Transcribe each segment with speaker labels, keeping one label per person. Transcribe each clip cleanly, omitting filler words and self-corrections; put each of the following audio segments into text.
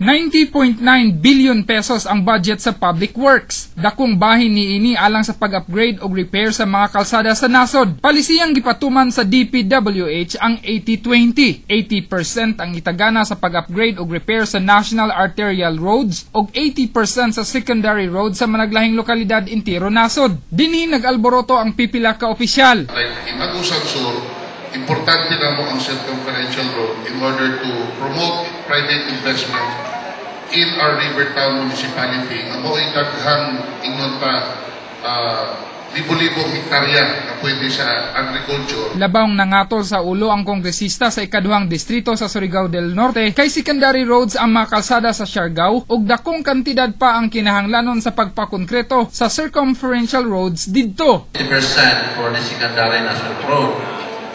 Speaker 1: 90.9 billion pesos ang budget sa public works. Dakong bahin niini alang sa pag-upgrade o repair sa mga kalsada sa nasod. Palisiyang gipatuman sa DPWH ang 80-20. 80% ang itagana sa pag-upgrade o repair sa national arterial roads o 80% sa secondary roads sa managlahing lokalidad intiro nasod. Dinhi nag-alboroto ang pipila ka opisyal.
Speaker 2: In Agusan Sur, importante na mo ang circumferential road in order to promote private investment in our river town municipality. Amo ay daghang ingon pa libo-libong hektarya na pwede sa agriculture.
Speaker 1: Labang nangatol sa ulo ang kongresista sa ikaduhang distrito sa Surigao del Norte kay secondary roads ang mga kalsada sa Siargao ug dakong kantidad pa ang kinahanglanon sa pagpakonkreto sa circumferential roads didto.
Speaker 3: 50% for the secondary national road.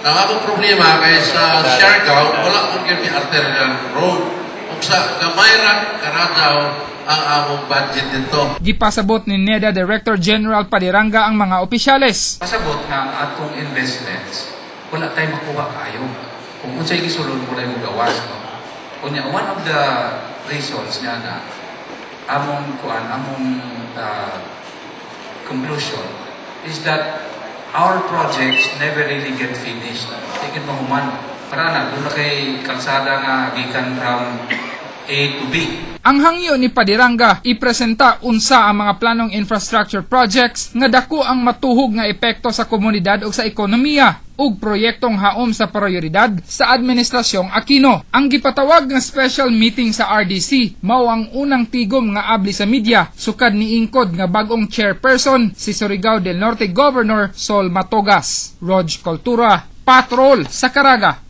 Speaker 3: Ang among problema kay sa Siargao, wala kong kami arterial road. Kung sa Gamayra, Karadaw, ang among budget dito.
Speaker 1: Gipasabot ni NEDA Director General Padiranga ang mga opisyales.
Speaker 4: Pasabot na ang atong investments, wala tayong makuha kayo. Kung unsay gisulod mo lang gawas. No? Kunya, one of the reasons nga na among conclusion is that our projects never really get finished. Tigin mahuman. Para na, doon na kay kalsada nga gikan from A to B.
Speaker 1: Ang hangyo ni Padiranga, ipresenta unsa ang mga planong infrastructure projects nga dako ang matuhog nga epekto sa komunidad o sa ekonomiya ug proyektong haom sa prioridad sa Administrasyong Aquino. Ang gipatawag nga special meeting sa RDC mao ang unang tigom nga abli sa media sukad ni ingkod nga bagong chairperson si Surigao del Norte Governor Sol Matogas. Rog Cultura, Patrol sa Caraga.